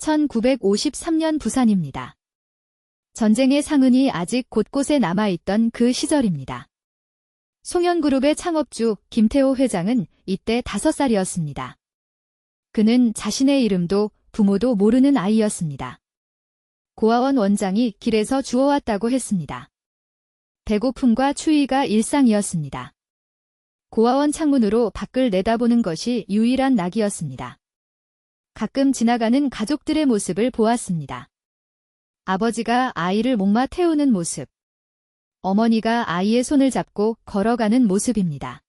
1953년 부산입니다. 전쟁의 상흔이 아직 곳곳에 남아있던 그 시절입니다. 송현그룹의 창업주 김태호 회장은 이때 5살이었습니다. 그는 자신의 이름도 부모도 모르는 아이였습니다. 고아원 원장이 길에서 주워왔다고 했습니다. 배고픔과 추위가 일상이었습니다. 고아원 창문으로 밖을 내다보는 것이 유일한 낙이었습니다. 가끔 지나가는 가족들의 모습을 보았습니다. 아버지가 아이를 목마 태우는 모습, 어머니가 아이의 손을 잡고 걸어가는 모습입니다.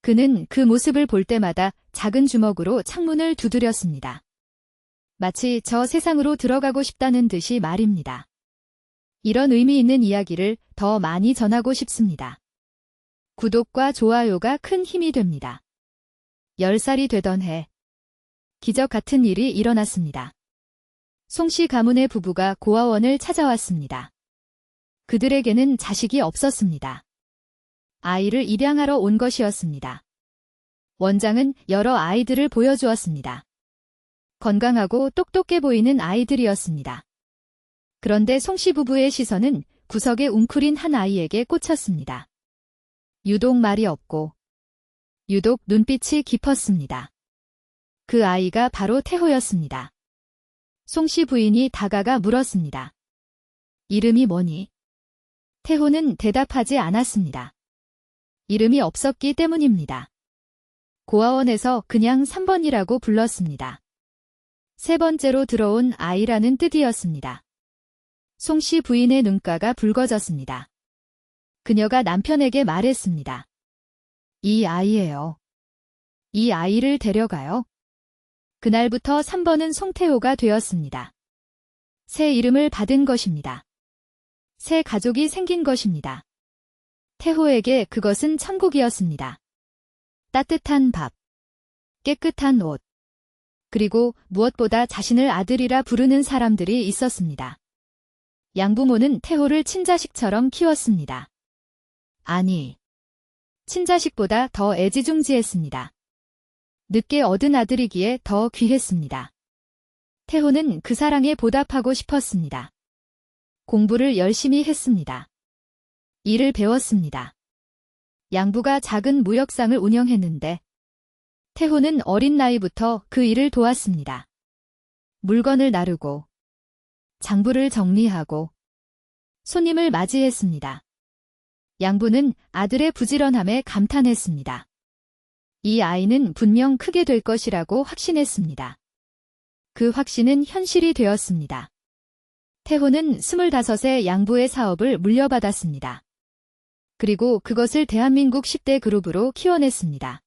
그는 그 모습을 볼 때마다 작은 주먹으로 창문을 두드렸습니다. 마치 저 세상으로 들어가고 싶다는 듯이 말입니다. 이런 의미 있는 이야기를 더 많이 전하고 싶습니다. 구독과 좋아요가 큰 힘이 됩니다. 10살이 되던 해, 기적 같은 일이 일어났습니다. 송씨 가문의 부부가 고아원을 찾아왔습니다. 그들에게는 자식이 없었습니다. 아이를 입양하러 온 것이었습니다. 원장은 여러 아이들을 보여주었습니다. 건강하고 똑똑해 보이는 아이들이었습니다. 그런데 송씨 부부의 시선은 구석에 웅크린 한 아이에게 꽂혔습니다. 유독 말이 없고 유독 눈빛이 깊었습니다. 그 아이가 바로 태호였습니다. 송씨 부인이 다가가 물었습니다. 이름이 뭐니? 태호는 대답하지 않았습니다. 이름이 없었기 때문입니다. 고아원에서 그냥 3번이라고 불렀습니다. 세 번째로 들어온 아이라는 뜻이었습니다. 송씨 부인의 눈가가 붉어졌습니다. 그녀가 남편에게 말했습니다. 이 아이예요. 이 아이를 데려가요. 그날부터 3번은 송태호가 되었습니다. 새 이름을 받은 것입니다. 새 가족이 생긴 것입니다. 태호에게 그것은 천국이었습니다. 따뜻한 밥, 깨끗한 옷, 그리고 무엇보다 자신을 아들이라 부르는 사람들이 있었습니다. 양부모는 태호를 친자식처럼 키웠습니다. 아니, 친자식보다 더 애지중지했습니다. 늦게 얻은 아들이기에 더 귀했습니다. 태호는 그 사랑에 보답하고 싶었습니다. 공부를 열심히 했습니다. 일을 배웠습니다. 양부가 작은 무역상을 운영했는데 태호는 어린 나이부터 그 일을 도왔습니다. 물건을 나르고 장부를 정리하고 손님을 맞이했습니다. 양부는 아들의 부지런함에 감탄했습니다. 이 아이는 분명 크게 될 것이라고 확신했습니다. 그 확신은 현실이 되었습니다. 태호는 25세 양부의 사업을 물려받았습니다. 그리고 그것을 대한민국 10대 그룹으로 키워냈습니다.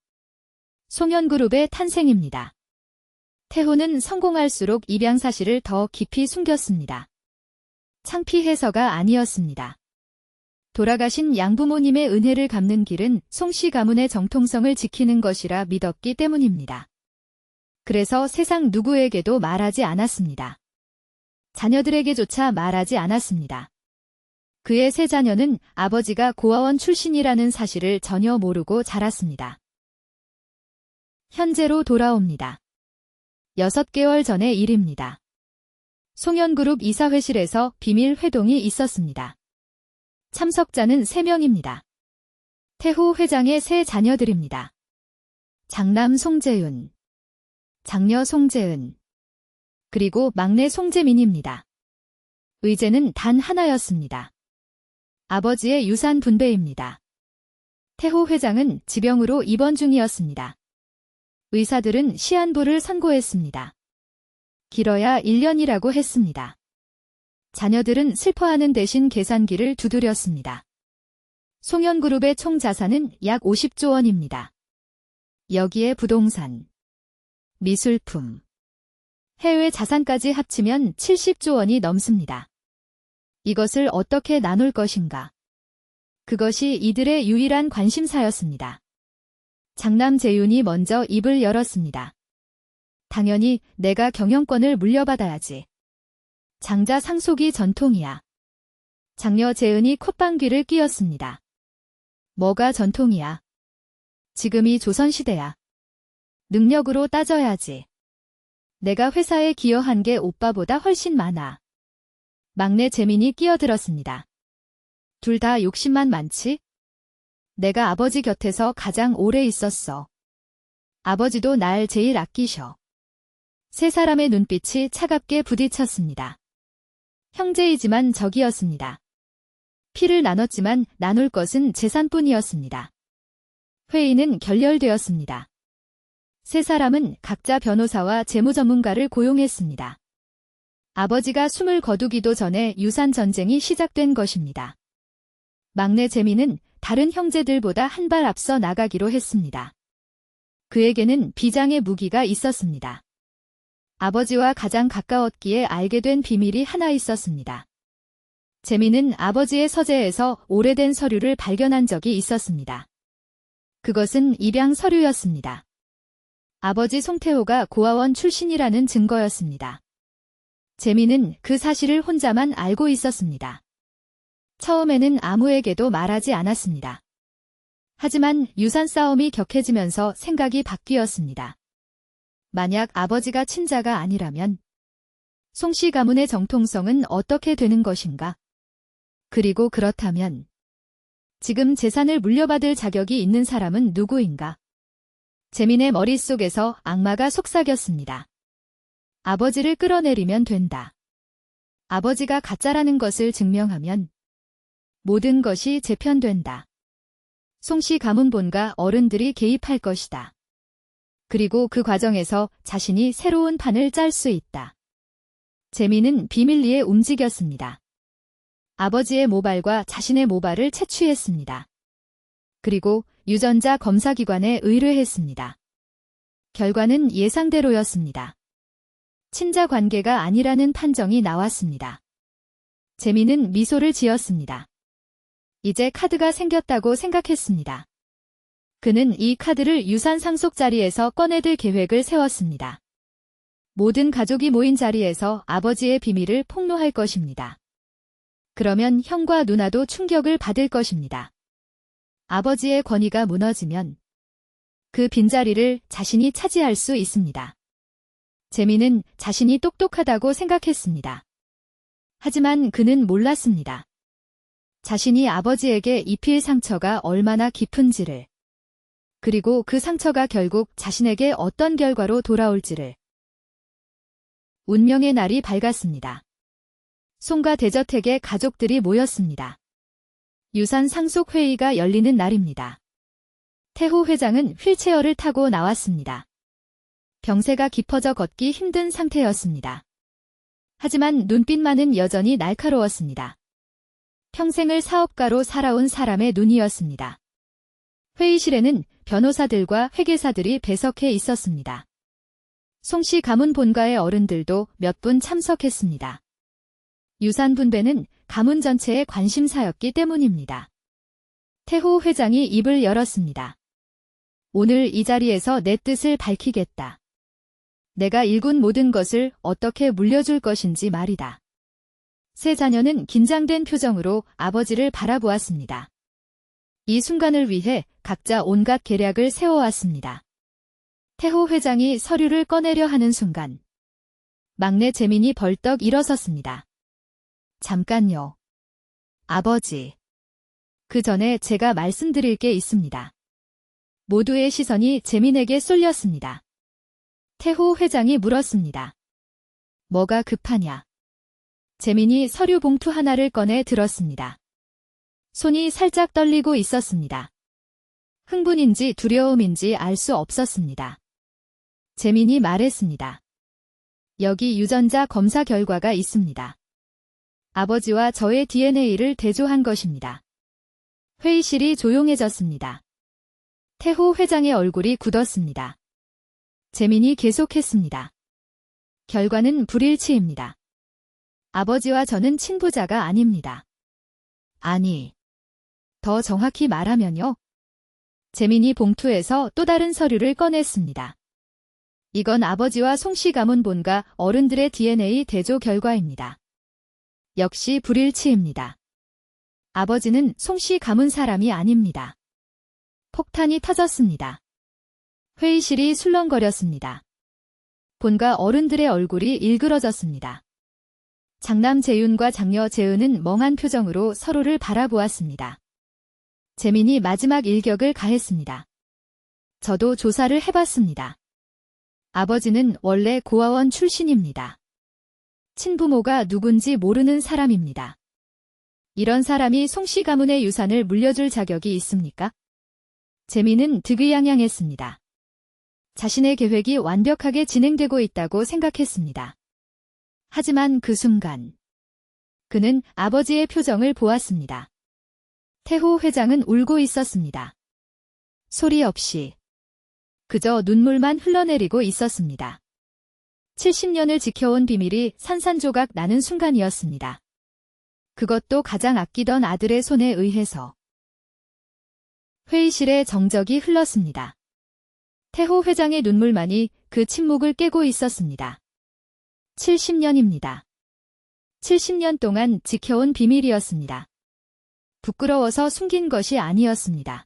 송현그룹의 탄생입니다. 태호는 성공할수록 입양 사실을 더 깊이 숨겼습니다. 창피해서가 아니었습니다. 돌아가신 양부모님의 은혜를 갚는 길은 송씨 가문의 정통성을 지키는 것이라 믿었기 때문입니다. 그래서 세상 누구에게도 말하지 않았습니다. 자녀들에게조차 말하지 않았습니다. 그의 세 자녀는 아버지가 고아원 출신이라는 사실을 전혀 모르고 자랐습니다. 현재로 돌아옵니다. 6개월 전의 일입니다. 송현그룹 이사회실에서 비밀 회동이 있었습니다. 참석자는 3명입니다. 태호 회장의 세 자녀들입니다. 장남 송재윤, 장녀 송재은, 그리고 막내 송재민입니다. 의제는 단 하나였습니다. 아버지의 유산 분배입니다. 태호 회장은 지병으로 입원 중이었습니다. 의사들은 시한부를 선고했습니다. 길어야 1년이라고 했습니다. 자녀들은 슬퍼하는 대신 계산기를 두드렸습니다. 송현그룹의 총 자산은 약 50조 원입니다. 여기에 부동산, 미술품, 해외 자산까지 합치면 70조 원이 넘습니다. 이것을 어떻게 나눌 것인가? 그것이 이들의 유일한 관심사였습니다. 장남 재윤이 먼저 입을 열었습니다. 당연히 내가 경영권을 물려받아야지. 장자 상속이 전통이야. 장녀 재은이 콧방귀를 뀌었습니다. 뭐가 전통이야? 지금이 조선시대야. 능력으로 따져야지. 내가 회사에 기여한 게 오빠보다 훨씬 많아. 막내 재민이 끼어들었습니다. 둘 다 욕심만 많지? 내가 아버지 곁에서 가장 오래 있었어. 아버지도 날 제일 아끼셔. 세 사람의 눈빛이 차갑게 부딪혔습니다. 형제이지만 적이었습니다. 피를 나눴지만 나눌 것은 재산뿐이었습니다. 회의는 결렬되었습니다. 세 사람은 각자 변호사와 재무 전문가를 고용했습니다. 아버지가 숨을 거두기도 전에 유산 전쟁이 시작된 것입니다. 막내 재민은 다른 형제들보다 한 발 앞서 나가기로 했습니다. 그에게는 비장의 무기가 있었습니다. 아버지와 가장 가까웠기에 알게 된 비밀이 하나 있었습니다. 재민은 아버지의 서재에서 오래된 서류를 발견한 적이 있었습니다. 그것은 입양 서류였습니다. 아버지 송태호가 고아원 출신이라는 증거였습니다. 재민은 그 사실을 혼자만 알고 있었습니다. 처음에는 아무에게도 말하지 않았습니다. 하지만 유산 싸움이 격해지면서 생각이 바뀌었습니다. 만약 아버지가 친자가 아니라면 송씨 가문의 정통성은 어떻게 되는 것인가? 그리고 그렇다면 지금 재산을 물려받을 자격이 있는 사람은 누구인가? 재민의 머릿속에서 악마가 속삭였습니다. 아버지를 끌어내리면 된다. 아버지가 가짜라는 것을 증명하면 모든 것이 재편된다. 송씨 가문 본가 어른들이 개입할 것이다. 그리고 그 과정에서 자신이 새로운 판을 짤 수 있다. 재민은 비밀리에 움직였습니다. 아버지의 모발과 자신의 모발을 채취했습니다. 그리고 유전자 검사기관에 의뢰했습니다. 결과는 예상대로였습니다. 친자 관계가 아니라는 판정이 나왔습니다. 재민은 미소를 지었습니다. 이제 카드가 생겼다고 생각했습니다. 그는 이 카드를 유산 상속 자리에서 꺼내들 계획을 세웠습니다. 모든 가족이 모인 자리에서 아버지의 비밀을 폭로할 것입니다. 그러면 형과 누나도 충격을 받을 것입니다. 아버지의 권위가 무너지면 그 빈자리를 자신이 차지할 수 있습니다. 재민은 자신이 똑똑하다고 생각했습니다. 하지만 그는 몰랐습니다. 자신이 아버지에게 입힐 상처가 얼마나 깊은지를, 그리고 그 상처가 결국 자신에게 어떤 결과로 돌아올지를. 운명의 날이 밝았습니다. 송가 대저택에 가족들이 모였습니다. 유산 상속 회의가 열리는 날입니다. 태호 회장은 휠체어를 타고 나왔습니다. 병세가 깊어져 걷기 힘든 상태였습니다. 하지만 눈빛만은 여전히 날카로웠습니다. 평생을 사업가로 살아온 사람의 눈이었습니다. 회의실에는 변호사들과 회계사들이 배석해 있었습니다. 송씨 가문 본가의 어른들도 몇 분 참석했습니다. 유산 분배는 가문 전체의 관심사였기 때문입니다. 태호 회장이 입을 열었습니다. 오늘 이 자리에서 내 뜻을 밝히겠다. 내가 일군 모든 것을 어떻게 물려줄 것인지 말이다. 세 자녀는 긴장된 표정으로 아버지를 바라보았습니다. 이 순간을 위해 각자 온갖 계략을 세워왔습니다. 태호 회장이 서류를 꺼내려 하는 순간 막내 재민이 벌떡 일어섰습니다. 잠깐요. 아버지. 그 전에 제가 말씀드릴 게 있습니다. 모두의 시선이 재민에게 쏠렸습니다. 태호 회장이 물었습니다. 뭐가 급하냐? 재민이 서류 봉투 하나를 꺼내 들었습니다. 손이 살짝 떨리고 있었습니다. 흥분인지 두려움인지 알 수 없었습니다. 재민이 말했습니다. 여기 유전자 검사 결과가 있습니다. 아버지와 저의 DNA를 대조한 것입니다. 회의실이 조용해졌습니다. 태호 회장의 얼굴이 굳었습니다. 재민이 계속했습니다. 결과는 불일치입니다. 아버지와 저는 친부자가 아닙니다. 아니, 더 정확히 말하면요. 재민이 봉투에서 또 다른 서류를 꺼냈습니다. 이건 아버지와 송씨 가문 본가 어른들의 DNA 대조 결과입니다. 역시 불일치입니다. 아버지는 송씨 가문 사람이 아닙니다. 폭탄이 터졌습니다. 회의실이 술렁거렸습니다. 본가 어른들의 얼굴이 일그러졌습니다. 장남 재윤과 장녀 재은은 멍한 표정으로 서로를 바라보았습니다. 재민이 마지막 일격을 가했습니다. 저도 조사를 해봤습니다. 아버지는 원래 고아원 출신입니다. 친부모가 누군지 모르는 사람입니다. 이런 사람이 송씨 가문의 유산을 물려줄 자격이 있습니까? 재민은 득의양양했습니다. 자신의 계획이 완벽하게 진행되고 있다고 생각했습니다. 하지만 그 순간 그는 아버지의 표정을 보았습니다. 태호 회장은 울고 있었습니다. 소리 없이 그저 눈물만 흘러내리고 있었습니다. 70년을 지켜온 비밀이 산산조각 나는 순간이었습니다. 그것도 가장 아끼던 아들의 손에 의해서. 회의실에 정적이 흘렀습니다. 태호 회장의 눈물만이 그 침묵을 깨고 있었습니다. 70년입니다. 70년 동안 지켜온 비밀이었습니다. 부끄러워서 숨긴 것이 아니었습니다.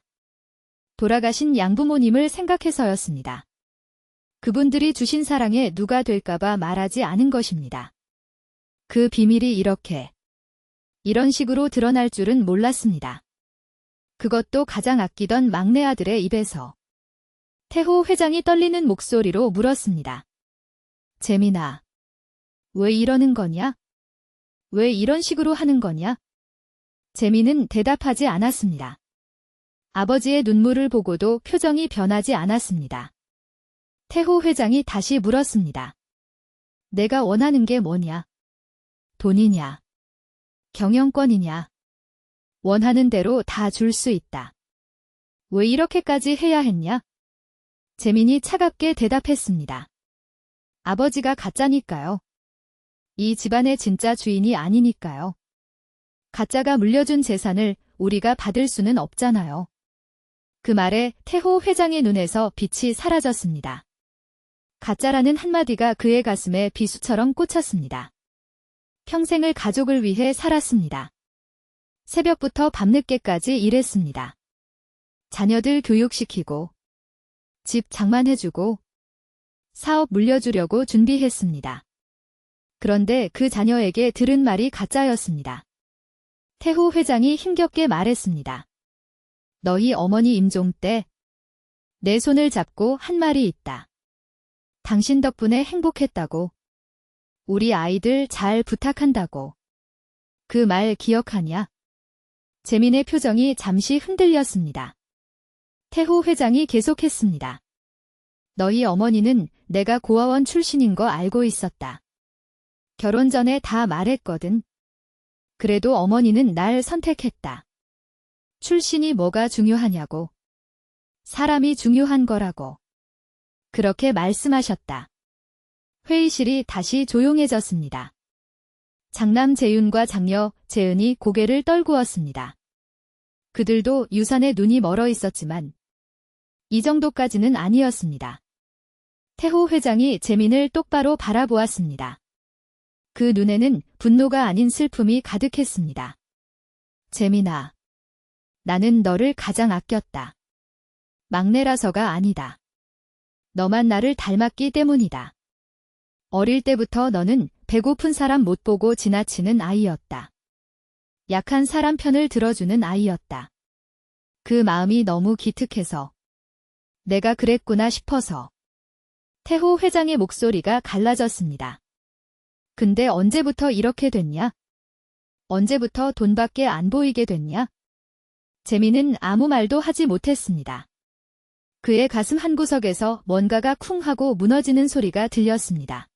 돌아가신 양부모님을 생각해서였습니다. 그분들이 주신 사랑에 누가 될까봐 말하지 않은 것입니다. 그 비밀이 이런 식으로 드러날 줄은 몰랐습니다. 그것도 가장 아끼던 막내 아들의 입에서. 태호 회장이 떨리는 목소리로 물었습니다. 재민아, 왜 이러는 거냐? 왜 이런 식으로 하는 거냐? 재민은 대답하지 않았습니다. 아버지의 눈물을 보고도 표정이 변하지 않았습니다. 태호 회장이 다시 물었습니다. 내가 원하는 게 뭐냐? 돈이냐? 경영권이냐? 원하는 대로 다 줄 수 있다. 왜 이렇게까지 해야 했냐? 재민이 차갑게 대답했습니다. 아버지가 가짜니까요. 이 집안의 진짜 주인이 아니니까요. 가짜가 물려준 재산을 우리가 받을 수는 없잖아요. 그 말에 태호 회장의 눈에서 빛이 사라졌습니다. 가짜라는 한마디가 그의 가슴에 비수처럼 꽂혔습니다. 평생을 가족을 위해 살았습니다. 새벽부터 밤늦게까지 일했습니다. 자녀들 교육시키고 집 장만해주고 사업 물려주려고 준비했습니다. 그런데 그 자녀에게 들은 말이 가짜였습니다. 태호 회장이 힘겹게 말했습니다. 너희 어머니 임종 때 내 손을 잡고 한 말이 있다. 당신 덕분에 행복했다고. 우리 아이들 잘 부탁한다고. 그 말 기억하냐? 재민의 표정이 잠시 흔들렸습니다. 태호 회장이 계속했습니다. 너희 어머니는 내가 고아원 출신인 거 알고 있었다. 결혼 전에 다 말했거든. 그래도 어머니는 날 선택했다. 출신이 뭐가 중요하냐고. 사람이 중요한 거라고. 그렇게 말씀하셨다. 회의실이 다시 조용해졌습니다. 장남 재윤과 장녀 재은이 고개를 떨구었습니다. 그들도 유산에 눈이 멀어 있었지만 이 정도까지는 아니었습니다. 태호 회장이 재민을 똑바로 바라보았습니다. 그 눈에는 분노가 아닌 슬픔이 가득했습니다. 재민아, 나는 너를 가장 아꼈다. 막내라서가 아니다. 너만 나를 닮았기 때문이다. 어릴 때부터 너는 배고픈 사람 못 보고 지나치는 아이였다. 약한 사람 편을 들어주는 아이였다. 그 마음이 너무 기특해서 내가 그랬구나 싶어서. 태호 회장의 목소리가 갈라졌습니다. 근데 언제부터 이렇게 됐냐? 언제부터 돈밖에 안 보이게 됐냐? 재민은 아무 말도 하지 못했습니다. 그의 가슴 한구석에서 뭔가가 쿵 하고 무너지는 소리가 들렸습니다.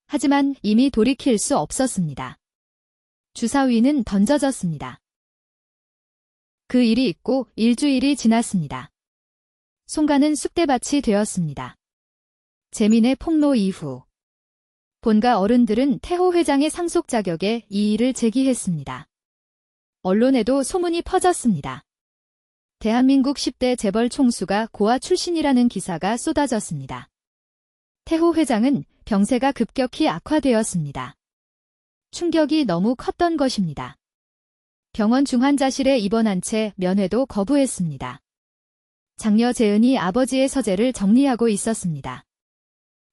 하지만 이미 돌이킬 수 없었습니다. 주사위는 던져졌습니다. 그 일이 있고 일주일이 지났습니다. 송가는 쑥대밭이 되었습니다. 재민의 폭로 이후 본가 어른들은 태호 회장의 상속 자격에 이의를 제기했습니다. 언론에도 소문이 퍼졌습니다. 대한민국 10대 재벌 총수가 고아 출신이라는 기사가 쏟아졌습니다. 태호 회장은 병세가 급격히 악화되었습니다. 충격이 너무 컸던 것입니다. 병원 중환자실에 입원한 채 면회도 거부했습니다. 장녀 재은이 아버지의 서재를 정리하고 있었습니다.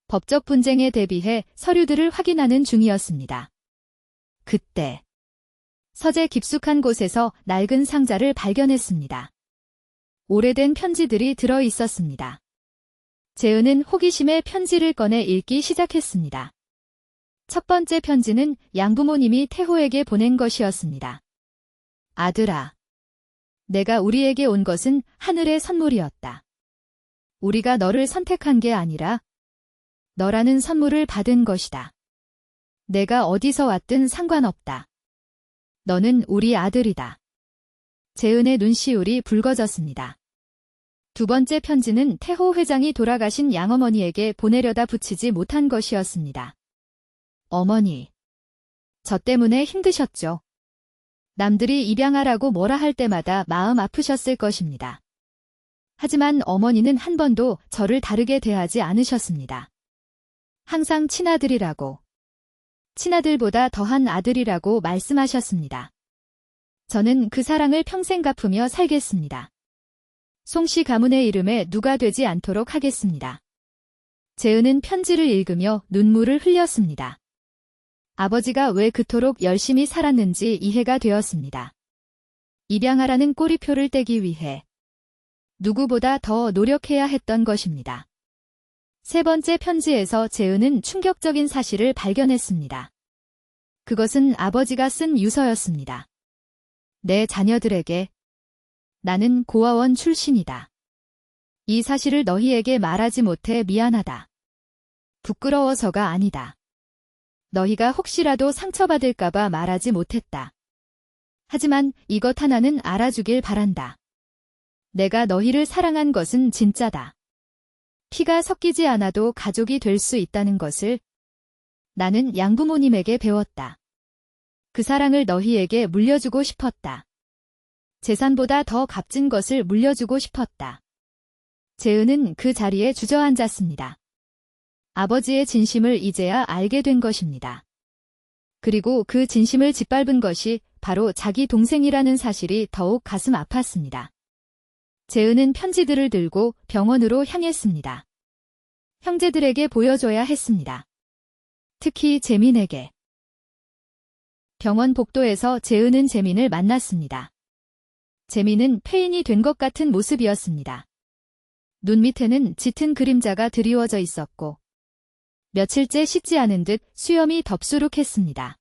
법적 분쟁에 대비해 서류들을 확인하는 중이었습니다. 그때 서재 깊숙한 곳에서 낡은 상자를 발견했습니다. 오래된 편지들이 들어 있었습니다. 재은은 호기심에 편지를 꺼내 읽기 시작했습니다. 첫 번째 편지는 양부모님이 태호에게 보낸 것이었습니다. 아들아, 내가 우리에게 온 것은 하늘의 선물이었다. 우리가 너를 선택한 게 아니라 너라는 선물을 받은 것이다. 내가 어디서 왔든 상관없다. 너는 우리 아들이다. 재은의 눈시울이 붉어졌습니다. 두 번째 편지는 태호 회장이 돌아가신 양어머니에게 보내려다 붙이지 못한 것이었습니다. 어머니, 저 때문에 힘드셨죠. 남들이 입양하라고 뭐라 할 때마다 마음 아프셨을 것입니다. 하지만 어머니는 한 번도 저를 다르게 대하지 않으셨습니다. 항상 친아들이라고, 친아들보다 더한 아들이라고 말씀하셨습니다. 저는 그 사랑을 평생 갚으며 살겠습니다. 송씨 가문의 이름에 누가 되지 않도록 하겠습니다. 재은은 편지를 읽으며 눈물을 흘렸습니다. 아버지가 왜 그토록 열심히 살았는지 이해가 되었습니다. 입양하라는 꼬리표를 떼기 위해 누구보다 더 노력해야 했던 것입니다. 세 번째 편지에서 재은은 충격적인 사실을 발견했습니다. 그것은 아버지가 쓴 유서였습니다. 내 자녀들에게 나는 고아원 출신이다. 이 사실을 너희에게 말하지 못해 미안하다. 부끄러워서가 아니다. 너희가 혹시라도 상처받을까봐 말하지 못했다. 하지만 이것 하나는 알아주길 바란다. 내가 너희를 사랑한 것은 진짜다. 피가 섞이지 않아도 가족이 될 수 있다는 것을 나는 양부모님에게 배웠다. 그 사랑을 너희에게 물려주고 싶었다. 재산보다 더 값진 것을 물려주고 싶었다. 재은은 그 자리에 주저앉았습니다. 아버지의 진심을 이제야 알게 된 것입니다. 그리고 그 진심을 짓밟은 것이 바로 자기 동생이라는 사실이 더욱 가슴 아팠습니다. 재은은 편지들을 들고 병원으로 향했습니다. 형제들에게 보여줘야 했습니다. 특히 재민에게. 병원 복도에서 재은은 재민을 만났습니다. 재민은 폐인이 된 것 같은 모습이었습니다. 눈 밑에는 짙은 그림자가 드리워져 있었고 며칠째 씻지 않은 듯 수염이 덥수룩했습니다.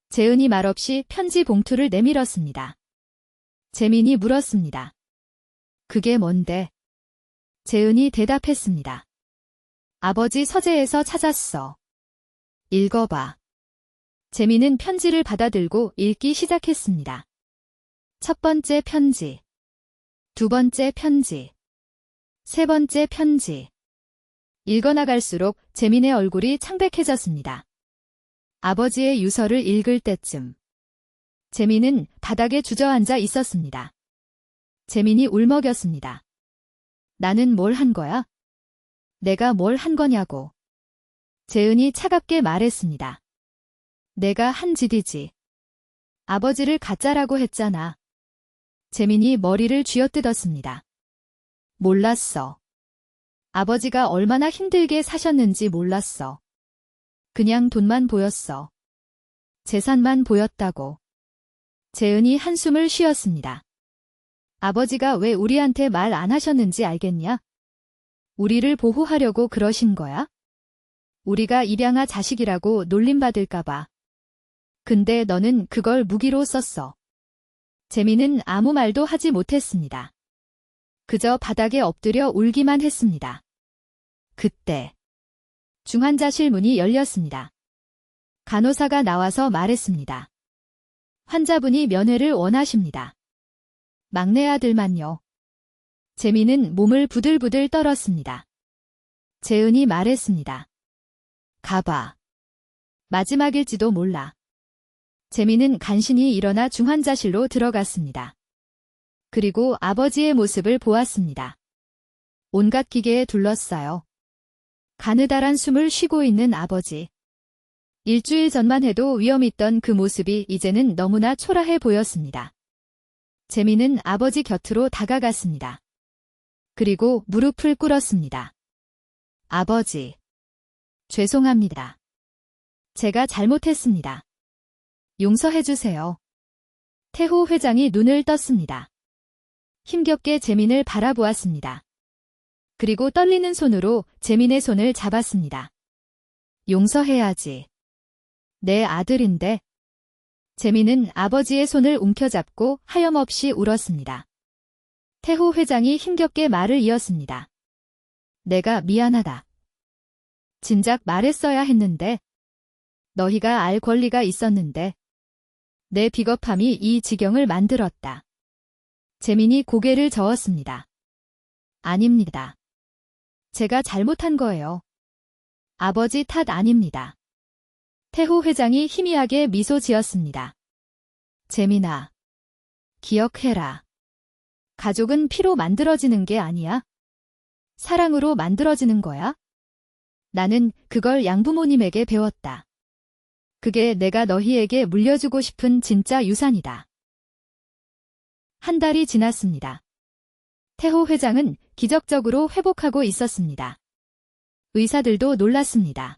재은이 말없이 편지 봉투를 내밀었습니다. 재민이 물었습니다. 그게 뭔데? 재은이 대답했습니다. 아버지 서재에서 찾았어. 읽어봐. 재민은 편지를 받아들고 읽기 시작했습니다. 첫 번째 편지, 두 번째 편지, 세 번째 편지. 읽어나갈수록 재민의 얼굴이 창백해졌습니다. 아버지의 유서를 읽을 때쯤 재민은 바닥에 주저앉아 있었습니다. 재민이 울먹였습니다. 나는 뭘 한 거야? 내가 뭘 한 거냐고. 재은이 차갑게 말했습니다. 내가 한 짓이지. 아버지를 가짜라고 했잖아. 재민이 머리를 쥐어뜯었습니다. 몰랐어. 아버지가 얼마나 힘들게 사셨는지 몰랐어. 그냥 돈만 보였어. 재산만 보였다고. 재은이 한숨을 쉬었습니다. 아버지가 왜 우리한테 말 안 하셨는지 알겠냐? 우리를 보호하려고 그러신 거야? 우리가 입양아 자식이라고 놀림받을까봐. 근데 너는 그걸 무기로 썼어. 재민은 아무 말도 하지 못했습니다. 그저 바닥에 엎드려 울기만 했습니다. 그때 중환자실 문이 열렸습니다. 간호사가 나와서 말했습니다. 환자분이 면회를 원하십니다. 막내 아들만요. 재민은 몸을 부들부들 떨었습니다. 재은이 말했습니다. 가봐. 마지막일지도 몰라. 재민은 간신히 일어나 중환자실로 들어갔습니다. 그리고 아버지의 모습을 보았습니다. 온갖 기계에 둘러싸여 가느다란 숨을 쉬고 있는 아버지. 일주일 전만 해도 위험있던 그 모습이 이제는 너무나 초라해 보였습니다. 재민은 아버지 곁으로 다가갔습니다. 그리고 무릎을 꿇었습니다. 아버지. 죄송합니다. 제가 잘못했습니다. 용서해주세요. 태호 회장이 눈을 떴습니다. 힘겹게 재민을 바라보았습니다. 그리고 떨리는 손으로 재민의 손을 잡았습니다. 용서해야지. 내 아들인데. 재민은 아버지의 손을 움켜잡고 하염없이 울었습니다. 태호 회장이 힘겹게 말을 이었습니다. 내가 미안하다. 진작 말했어야 했는데. 너희가 알 권리가 있었는데. 내 비겁함이 이 지경을 만들었다. 재민이 고개를 저었습니다. 아닙니다. 제가 잘못한 거예요. 아버지 탓 아닙니다. 태호 회장이 희미하게 미소 지었습니다. 재민아, 기억해라. 가족은 피로 만들어지는 게 아니야. 사랑으로 만들어지는 거야. 나는 그걸 양부모님에게 배웠다. 그게 내가 너희에게 물려주고 싶은 진짜 유산이다. 한 달이 지났습니다. 태호 회장은 기적적으로 회복하고 있었습니다. 의사들도 놀랐습니다.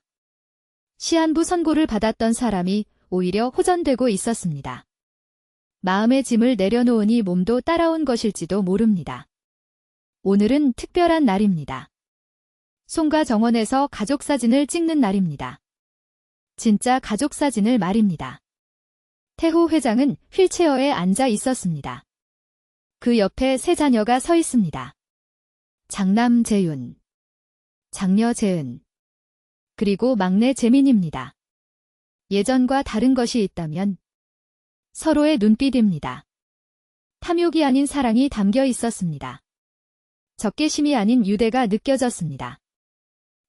시한부 선고를 받았던 사람이 오히려 호전되고 있었습니다. 마음의 짐을 내려놓으니 몸도 따라온 것일지도 모릅니다. 오늘은 특별한 날입니다. 송가 정원에서 가족사진을 찍는 날입니다. 진짜 가족사진을 말입니다. 태호 회장은 휠체어에 앉아 있었습니다. 그 옆에 세 자녀가 서 있습니다. 장남 재윤, 장녀 재은, 그리고 막내 재민입니다. 예전과 다른 것이 있다면 서로의 눈빛입니다. 탐욕이 아닌 사랑이 담겨 있었습니다. 적개심이 아닌 유대가 느껴졌습니다.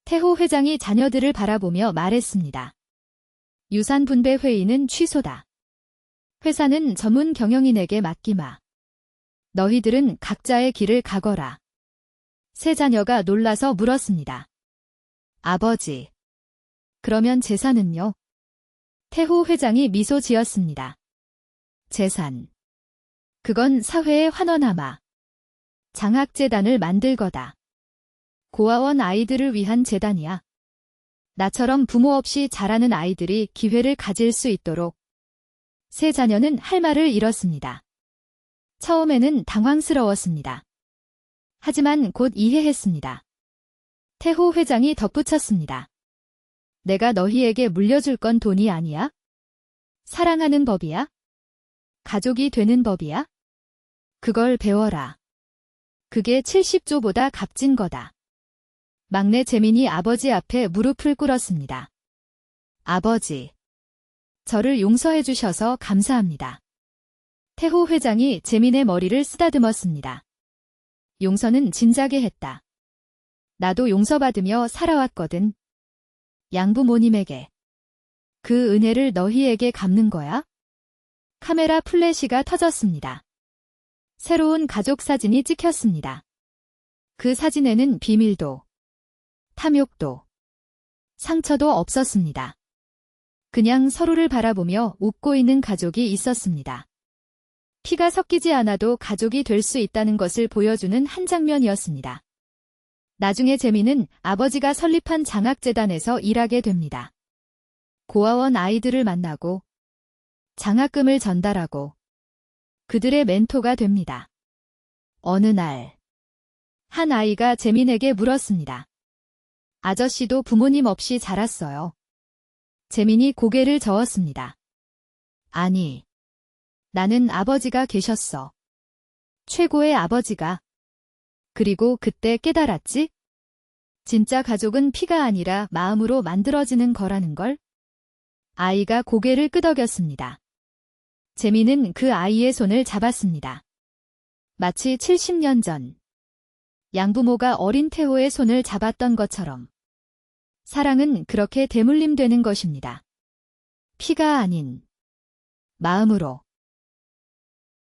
태호 회장이 자녀들을 바라보며 말했습니다. 유산 분배 회의는 취소다. 회사는 전문 경영인에게 맡기마. 너희들은 각자의 길을 가거라. 세 자녀가 놀라서 물었습니다. 아버지, 그러면 재산은요? 태호 회장이 미소 지었습니다. 재산. 그건 사회에 환원하마. 장학재단을 만들 거다. 고아원 아이들을 위한 재단이야. 나처럼 부모 없이 자라는 아이들이 기회를 가질 수 있도록. 세 자녀는 할 말을 잃었습니다. 처음에는 당황스러웠습니다. 하지만 곧 이해했습니다. 태호 회장이 덧붙였습니다. 내가 너희에게 물려줄 건 돈이 아니야? 사랑하는 법이야? 가족이 되는 법이야? 그걸 배워라. 그게 70조보다 값진 거다. 막내 재민이 아버지 앞에 무릎을 꿇었습니다. 아버지, 저를 용서해 주셔서 감사합니다. 태호 회장이 재민의 머리를 쓰다듬었습니다. 용서는 진작에 했다. 나도 용서받으며 살아왔거든. 양부모님에게. 그 은혜를 너희에게 갚는 거야? 카메라 플래시가 터졌습니다. 새로운 가족 사진이 찍혔습니다. 그 사진에는 비밀도, 탐욕도, 상처도 없었습니다. 그냥 서로를 바라보며 웃고 있는 가족이 있었습니다. 피가 섞이지 않아도 가족이 될 수 있다는 것을 보여주는 한 장면이었습니다. 나중에 재민은 아버지가 설립한 장학재단에서 일하게 됩니다. 고아원 아이들을 만나고 장학금을 전달하고 그들의 멘토가 됩니다. 어느 날, 한 아이가 재민에게 물었습니다. 아저씨도 부모님 없이 자랐어요. 재민이 고개를 저었습니다. 아니, 나는 아버지가 계셨어. 최고의 아버지가. 그리고 그때 깨달았지? 진짜 가족은 피가 아니라 마음으로 만들어지는 거라는 걸. 아이가 고개를 끄덕였습니다. 재민은 그 아이의 손을 잡았습니다. 마치 70년 전 양부모가 어린 태호의 손을 잡았던 것처럼. 사랑은 그렇게 대물림되는 것입니다. 피가 아닌 마음으로.